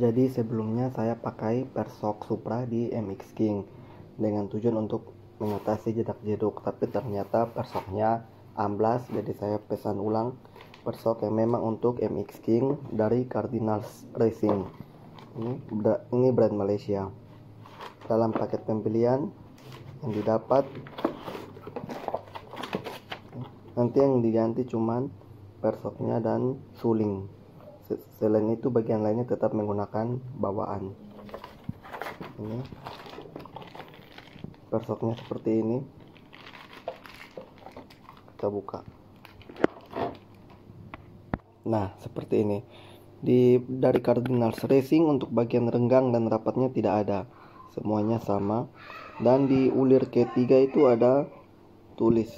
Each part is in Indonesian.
Jadi sebelumnya saya pakai Persok Supra di MX King dengan tujuan untuk mengatasi jedak jeduk, tapi ternyata persoknya amblas. Jadi saya pesan ulang persok yang memang untuk MX King dari Cardinals Racing. Ini brand Malaysia. Dalam paket pembelian yang didapat, nanti yang diganti cuman persoknya dan suling. Selain itu bagian lainnya tetap menggunakan bawaan. Ini persoknya seperti ini. Kita buka. Nah, seperti ini. Dari Cardinals Racing untuk bagian renggang dan rapatnya tidak ada. Semuanya sama. Dan di ulir ketiga itu ada tulis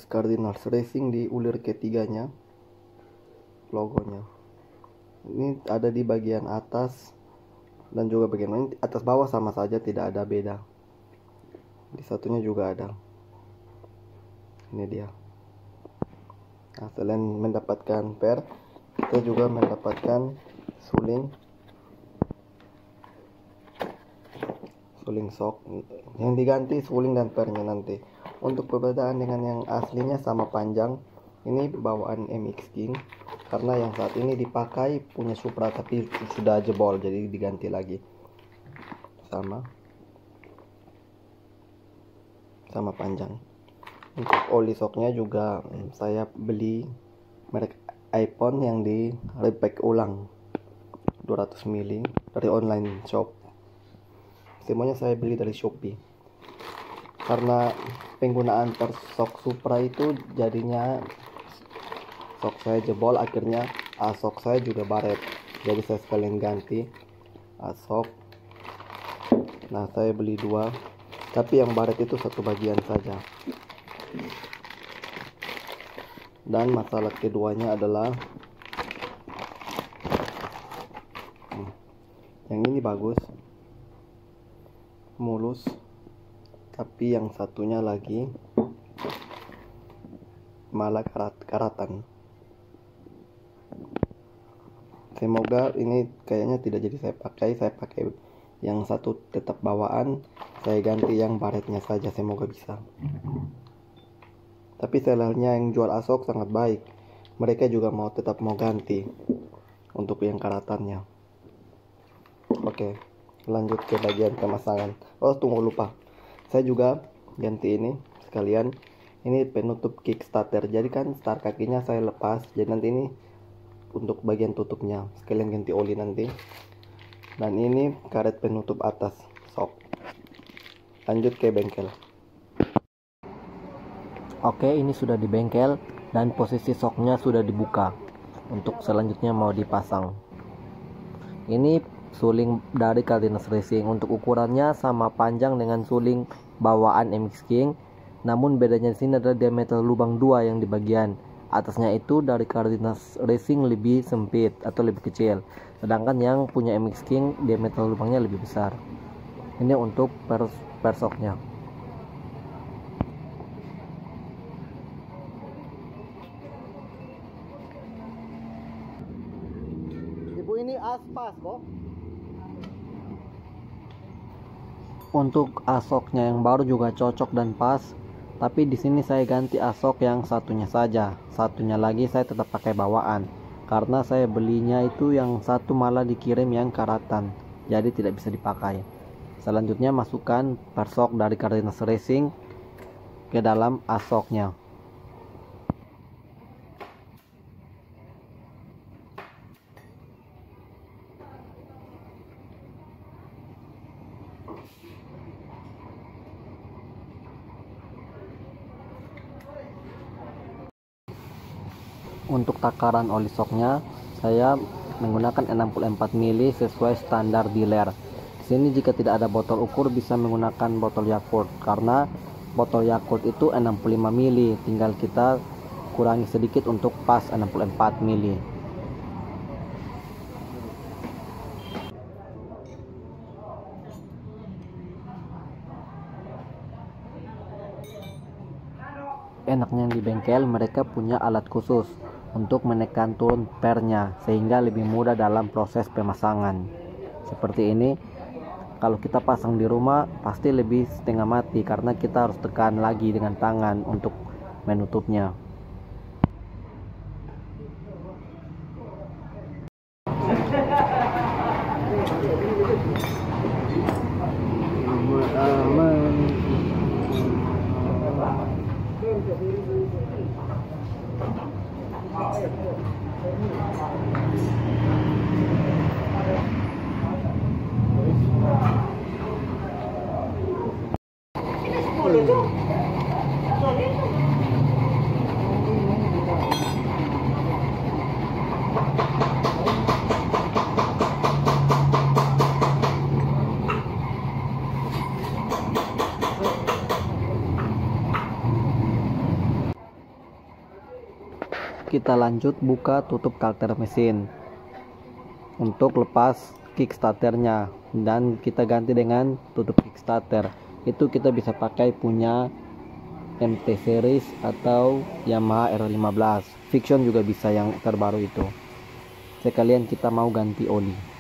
Cardinals Racing di ulir ketiganya, logonya. Ini ada di bagian atas dan juga bagian ini atas bawah sama saja, tidak ada beda. Di satunya juga ada. Ini dia. Nah, selain mendapatkan per, kita juga mendapatkan suling sok yang diganti suling dan pernya nanti. Untuk perbedaan dengan yang aslinya sama panjang, ini bawaan MX King karena yang saat ini dipakai punya Supra tapi sudah jebol, jadi diganti lagi. Sama panjang. Untuk oli shocknya juga saya beli merek iPhone yang di repack ulang 200 mili dari online shop. Semuanya saya beli dari Shopee. Karena penggunaan persok Supra itu jadinya sok saya jebol, akhirnya asok saya juga baret. Jadi saya sekalian ganti asok. Nah, saya beli dua, tapi yang baret itu satu bagian saja. Dan masalah keduanya adalah yang ini bagus, mulus, tapi yang satunya lagi malah karatan. Semoga ini kayaknya tidak jadi saya pakai yang satu tetap bawaan, saya ganti yang baretnya saja, semoga bisa. Tapi selelnya yang jual asok sangat baik, mereka juga tetap mau ganti untuk yang karatannya. Oke, lanjut ke bagian pemasangan. Oh, tunggu, lupa, saya juga ganti ini sekalian. Ini penutup kickstarter, jadi kan start kakinya saya lepas, jadi nanti ini untuk bagian tutupnya sekalian ganti oli nanti. Dan ini karet penutup atas sok. Lanjut ke bengkel. Oke, ini sudah di bengkel dan posisi soknya sudah dibuka. Untuk selanjutnya mau dipasang. Ini suling dari Cardinals Racing. Untuk ukurannya sama panjang dengan suling bawaan MX King, namun bedanya di sini adalah diameter lubang 2 yang di bagian atasnya itu dari Cardinals Racing lebih sempit atau lebih kecil, sedangkan yang punya MX King diameter lubangnya lebih besar. Ini untuk persoknya. Ibu, ini aspas kok. Untuk asoknya yang baru juga cocok dan pas, tapi di sini saya ganti asok yang satunya saja. Satunya lagi saya tetap pakai bawaan karena saya belinya itu yang satu malah dikirim yang karatan, jadi tidak bisa dipakai. Selanjutnya masukkan persok dari Cardinals Racing ke dalam asoknya. Untuk takaran oli shocknya saya menggunakan 64 mili sesuai standar dealer. Di sini jika tidak ada botol ukur bisa menggunakan botol Yakult, karena botol Yakult itu 65 mili, tinggal kita kurangi sedikit untuk pas 64 mili. Enaknya di bengkel mereka punya alat khusus untuk menekan turun pernya sehingga lebih mudah dalam proses pemasangan. Seperti ini, kalau kita pasang di rumah pasti lebih setengah mati karena kita harus tekan lagi dengan tangan untuk menutupnya. Kita lanjut buka tutup karter mesin untuk lepas kickstarternya, dan kita ganti dengan tutup kickstarter. Itu kita bisa pakai punya MT series atau Yamaha R15, Fiction juga bisa yang terbaru itu. Sekalian kita mau ganti oli.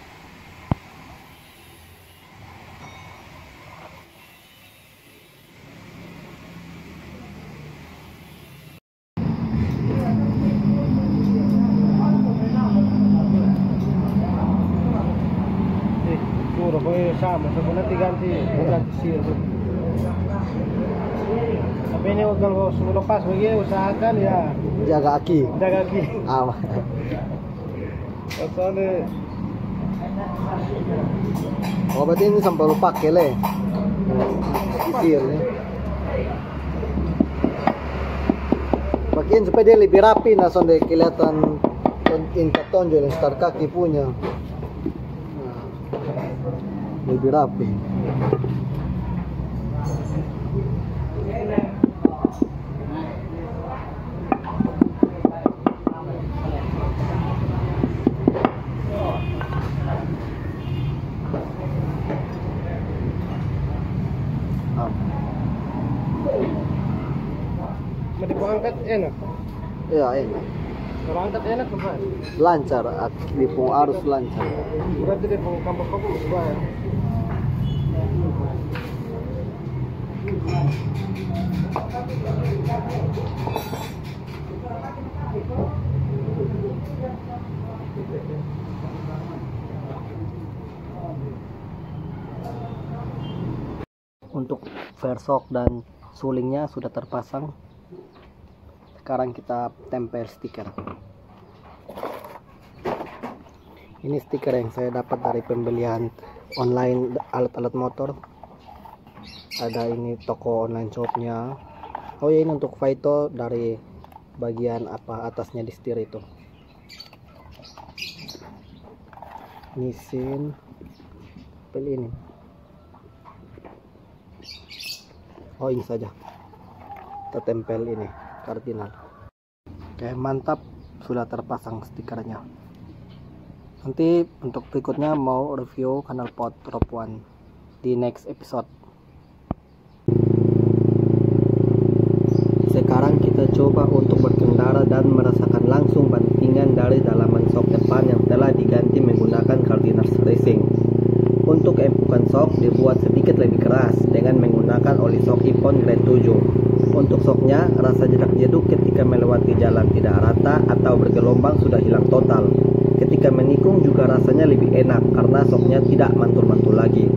Sama, so nanti ganti sir. Tapi ini kalau sudah lepas begini usahakan ya Jaga aki. aman. Soalnya Oh, berarti ini sampai lupa kele. Sisir nih. Bagian supaya dia lebih rapi, nah sonde kelihatan inkat tonjol yang start kaki punya. Lebih rapi. mau diangkat enak. Ya enak. Kalau angkat enak apa? Lancar, di pung arus lancar. Berarti dia mau kampung ya. Untuk persok dan sulingnya sudah terpasang. Sekarang kita tempel stiker. Ini stiker yang saya dapat dari pembelian online alat-alat motor. Ada ini toko online shopnya. Oh ya, ini untuk Vaito dari bagian apa atasnya di setir itu. Mesin pilih ini. Oh, ini saja. Kita tempel ini kardinal. Oke, mantap, sudah terpasang stikernya. Nanti untuk berikutnya mau review kanal pot Rob One di next episode. Sekarang kita coba untuk berkendara dan merasakan langsung bantingan dari dalaman sok depan yang telah diganti menggunakan Cardinal Racing. Untuk empukan sok dibuat sedikit lebih keras dengan menggunakan oli sok Ippon grade 7. Untuk soknya, rasa jedak-jeduk ketika melewati jalan tidak rata atau bergelombang sudah hilang total. Ketika menikung juga rasanya lebih enak karena soknya tidak mantul-mantul lagi.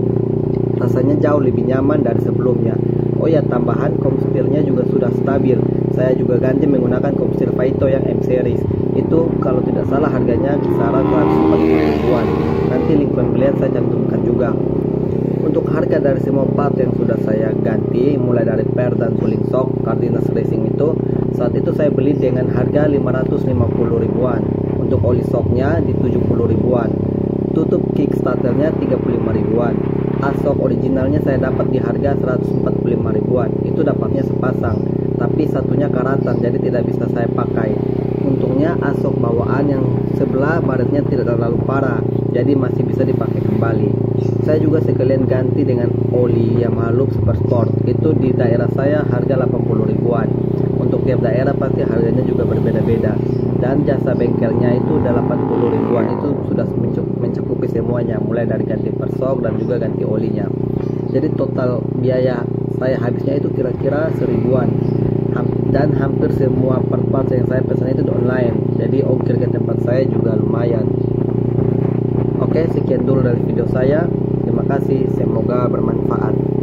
Rasanya jauh lebih nyaman dari sebelumnya. Oh ya, tambahan komstirnya juga sudah stabil. Saya juga ganti menggunakan komstir Vaito yang M series. Itu kalau tidak salah harganya kisaran 140 ribuan. Nanti link pembelian saya cantumkan juga. Untuk harga dari semua part yang sudah saya ganti, mulai dari per dan suling sok Cardinal Racing itu, saat itu saya beli dengan harga 550 ribuan. Untuk oli soknya di 70 ribuan. Tutup kickstarternya 35 ribuan. Asok originalnya saya dapat di harga 145 ribuan. Itu dapatnya sepasang, tapi satunya karatan jadi tidak bisa saya pakai. Untungnya asok bawaan yang sebelah baretnya tidak terlalu parah, jadi masih bisa dipakai kembali. Saya juga sekalian ganti dengan oli Yamaha Super Sport. Itu di daerah saya harga 80 ribuan. Untuk tiap daerah pasti harganya juga berbeda-beda. Dan jasa bengkelnya itu udah 80 ribuan. Itu sudah mencukupi semuanya, mulai dari ganti persok dan juga ganti olinya. Jadi total biaya saya habisnya itu kira-kira 1000-an. Dan hampir semua part yang saya pesan itu online, jadi ongkir ke tempat saya juga lumayan. Oke, sekian dulu dari video saya. Terima kasih, semoga bermanfaat.